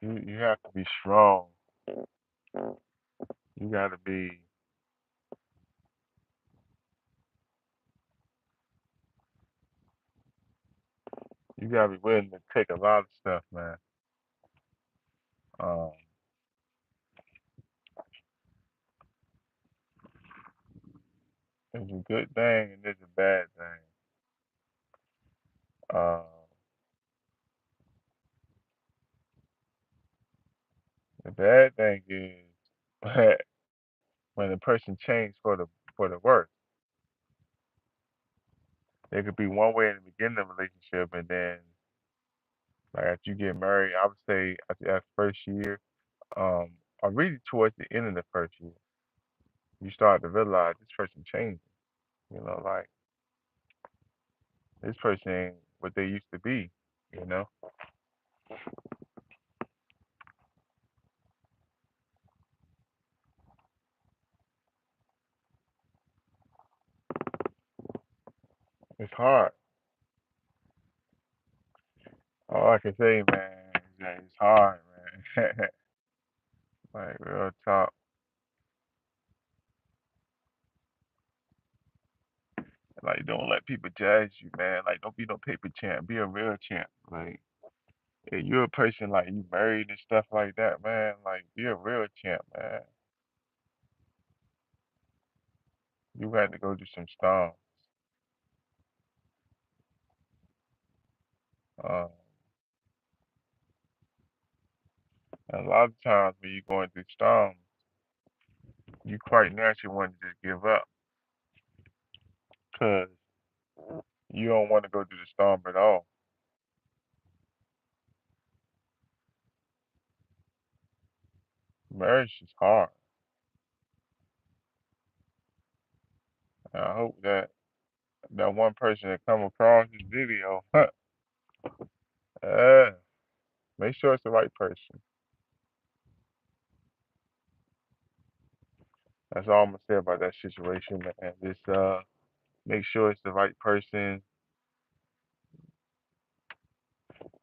You have to be strong. You gotta be you gotta be willing to take a lot of stuff, man. Um, it's a good thing and it's a bad thing. The bad thing is when a person changes for the worse. They could be one way in the beginning of the relationship, and then like after you get married, I would say after that first year, um, or really towards the end of the first year, you start to realize this person changing. You know, like this person ain't what they used to be. You know, it's hard. All I can say, man, is that it's hard, man. Like real talk. Like don't let people judge you, man. Like don't be no paper champ. Be a real champ. Like if you're a person like you married and stuff like that, man, like be a real champ, man. You had to go through some storms. Um, and a lot of times when you're going through storms, you quite naturally want to just give up because you don't want to go through the storm at all. Marriage is hard. And I hope that that one person that come across this video, uh, make sure it's the right person. That's all I'm gonna say about that situation, man. Just make sure it's the right person.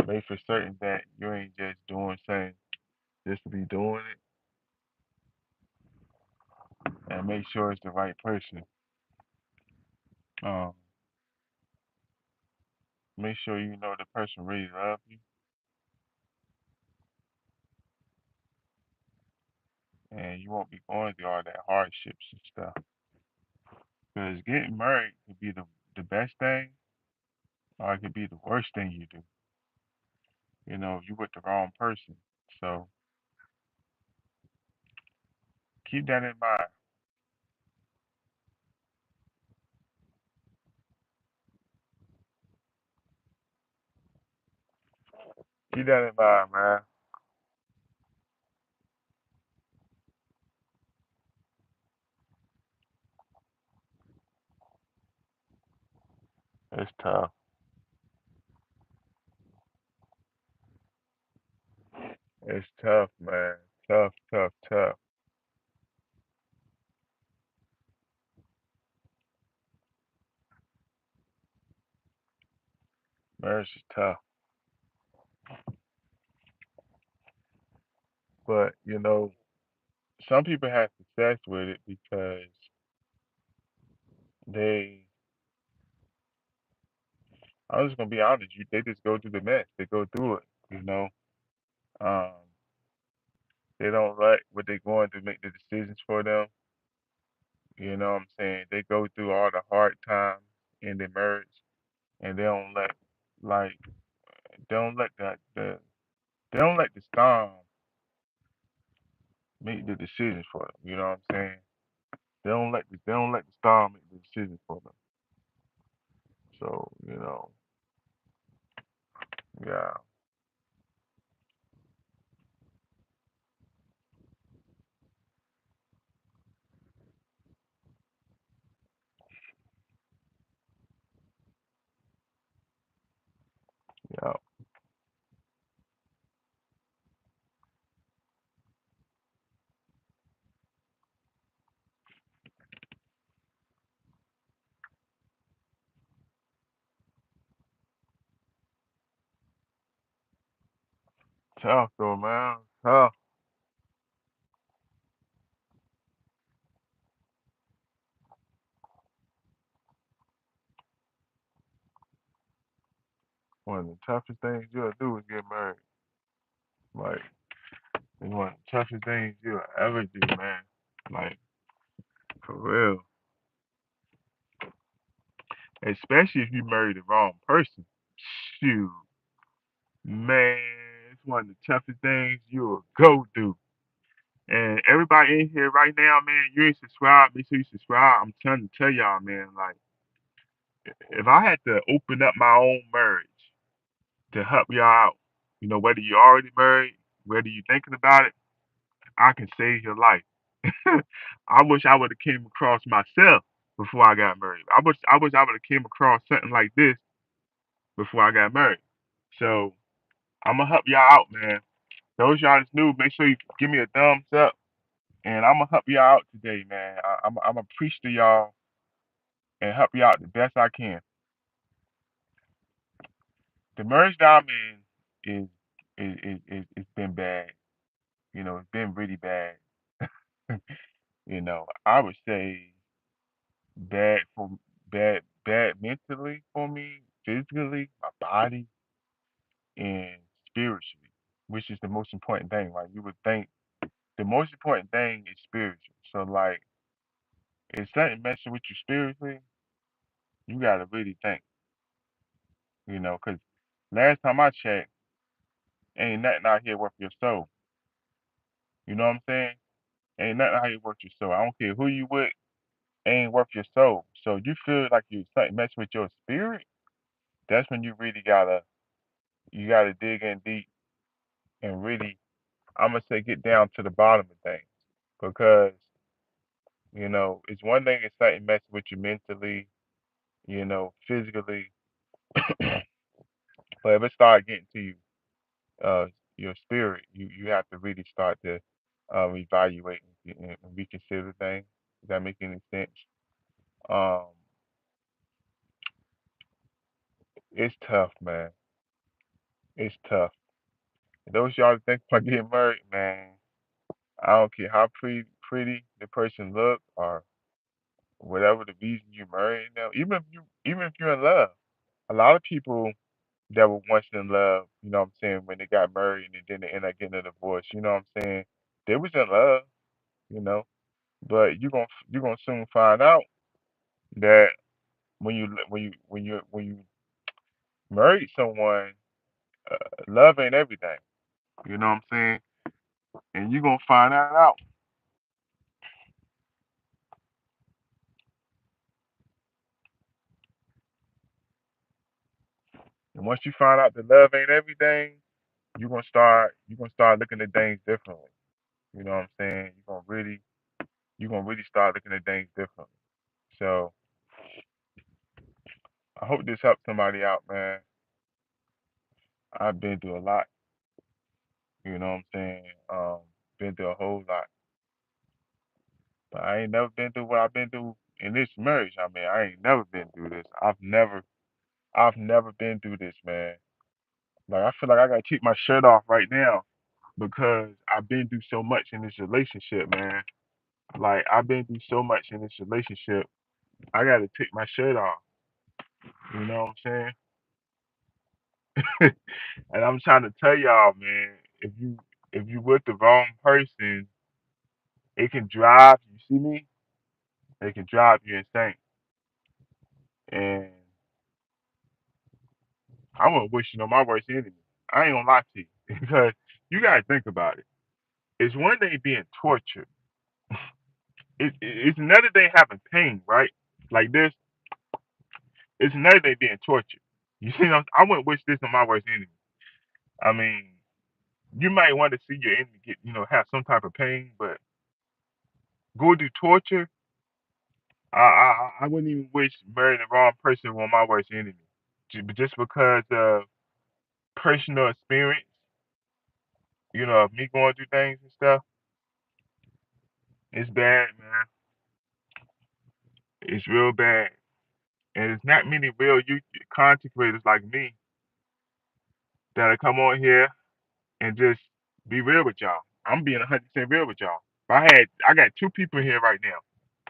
Make for certain that you ain't just doing something just to be doing it, and make sure it's the right person. Um, make sure you know the person really loves you, and you won't be going through all that hardships and stuff. Because getting married could be the best thing, or it could be the worst thing you do. You know, if you with the wrong person. So keep that in mind. Keep that in mind, man. It's tough. It's tough, man. Tough, tough, tough. Marriage is tough. But, you know, some people have success with it because they, I'm just gonna be honest, they just go through the mess. They go through it, you know. Um, they don't let what they're going through make the decisions for them. You know what I'm saying? They go through all the hard times in their marriage, and like they don't let they don't let the storm make the decisions for them. You know what I'm saying? They don't let the storm make the decisions for them. So you know, yeah, yeah, Tough though, man. Tough. One of the toughest things you'll do is get married. Like, it's one of the toughest things you'll ever do, man. Like, for real. Especially if you marry the wrong person. Shoot, man, it's one of the toughest things you'll go through. And everybody in here right now, man, you ain't subscribed. Make sure you subscribe. I'm trying to tell y'all, man, like, if I had to open up my own marriage to help y'all out, whether you already married, whether you thinking about it, I can save your life. I wish I would have came across myself before I got married. I wish I would have came across something like this before I got married. So I'm gonna help y'all out, man. Those y'all that's new, make sure you give me a thumbs up, and I'm gonna help y'all out today, man. I'm gonna preach to y'all and help you out the best I can. The marriage that I'm in is it's been bad. It's been really bad. I would say bad for bad mentally for me, physically, my body, and spiritually, which is the most important thing. Like you would think, the most important thing is spiritual. So like, if something messing with you spiritually, you gotta really think. Because last time I checked, ain't nothing out here worth your soul. You know what I'm saying? Ain't nothing out here worth your soul. I don't care who you with, ain't worth your soul. So you feel like you something messing with your spirit. That's when you gotta dig in deep and really, I'm gonna say, get down to the bottom of things because it's one thing if something messing with you mentally, physically, but if it start getting to you, uh, your spirit, you have to really start to evaluate and reconsider things. Does that make any sense? Um, it's tough, man. It's tough. Those y'all that think about getting married, man. I don't care how pretty the person look or whatever the reason you married them. Even if you're in love, a lot of people that were once in love, what I'm saying, when they got married and then they end up getting a divorce, what I'm saying, they was in love, you know, but you gonna soon find out that when you married someone, love ain't everything. You know what I'm saying? And you gonna find that out. And once you find out that love ain't everything, you're gonna start looking at things differently. You know what I'm saying? You're gonna really start looking at things differently. So I hope this helps somebody out, man. I've been through a lot. You know what I'm saying? Been through a whole lot, but I ain't never been through what I've been through in this marriage. I mean, I ain't never been through this. I've never been through this, man. Like I feel like I gotta take my shirt off right now because I've been through so much in this relationship, man. Like I've been through so much in this relationship. I gotta take my shirt off. You know what I'm saying? And I'm trying to tell y'all, man, if you with the wrong person, it can drive you. See me? It can drive you insane. And I'm gonna wish my worst enemy. I ain't gonna lie to you because you gotta think about it. It's one thing being tortured. It's another thing having pain, right? Like this. It's another thing being tortured. You see, I wouldn't wish this on my worst enemy. I mean, you might want to see your enemy get, have some type of pain, but go through torture. I wouldn't even wish marrying the wrong person on my worst enemy, just because of personal experience. Of me going through things and stuff. It's bad, man. It's real bad, and there's not many real content creators like me that'll come on here. and just be real with y'all. I'm being 100% real with y'all. I got two people here right now.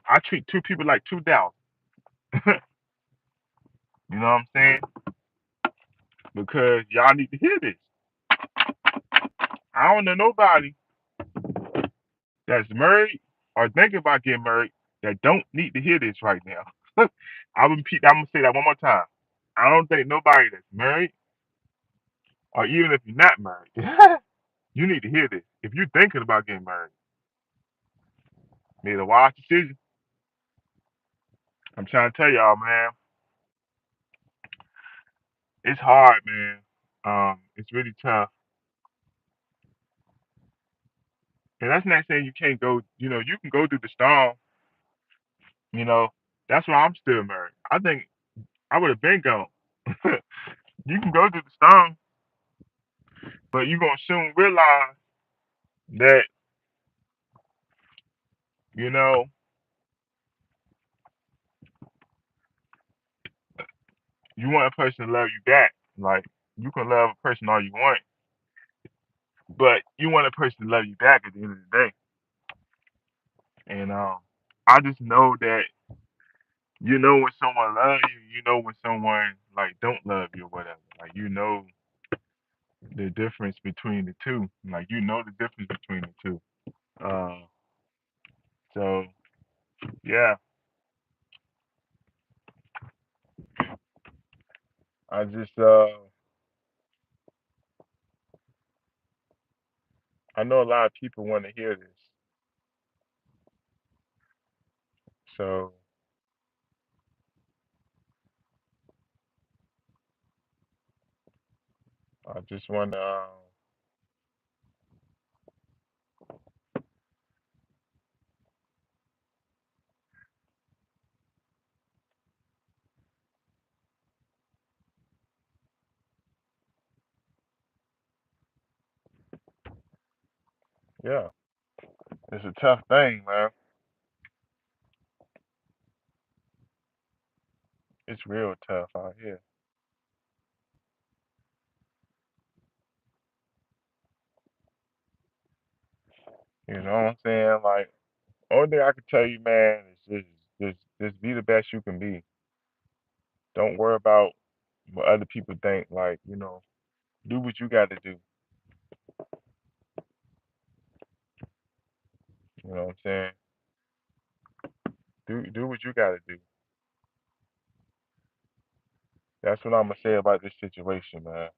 I treat two people like 2,000. You know what I'm saying? Because y'all need to hear this. I don't know nobody that's married or thinking about getting married that don't need to hear this right now. I'm gonna say that one more time. I don't think nobody that's married, or even if you're not married, you need to hear this. If you're thinking about getting married, made a wise decision. I'm trying to tell y'all, man, it's hard, man. It's really tough, and that's not saying you can't go. You know, you can go through the storm. You know, that's why I'm still married. I think I would have been gone. You can go through the storm, but you're gonna soon realize that you know you want a person to love you back. Like you can love a person all you want, but you want a person to love you back at the end of the day. And I just know that you know when someone loves you, you know when someone like don't love you or whatever. Like you know the difference between the two. Like you know the difference between the two. Uh, so yeah, I just I know a lot of people want to hear this. So I just want to yeah, it's a tough thing, man. It's real tough out here. You know what I'm saying? Like only thing I can tell you, man, is just be the best you can be. Don't worry about what other people think. Like, you know, do what you got to do. You know what I'm saying? Do what you got to do. That's what I'm gonna say about this situation, man.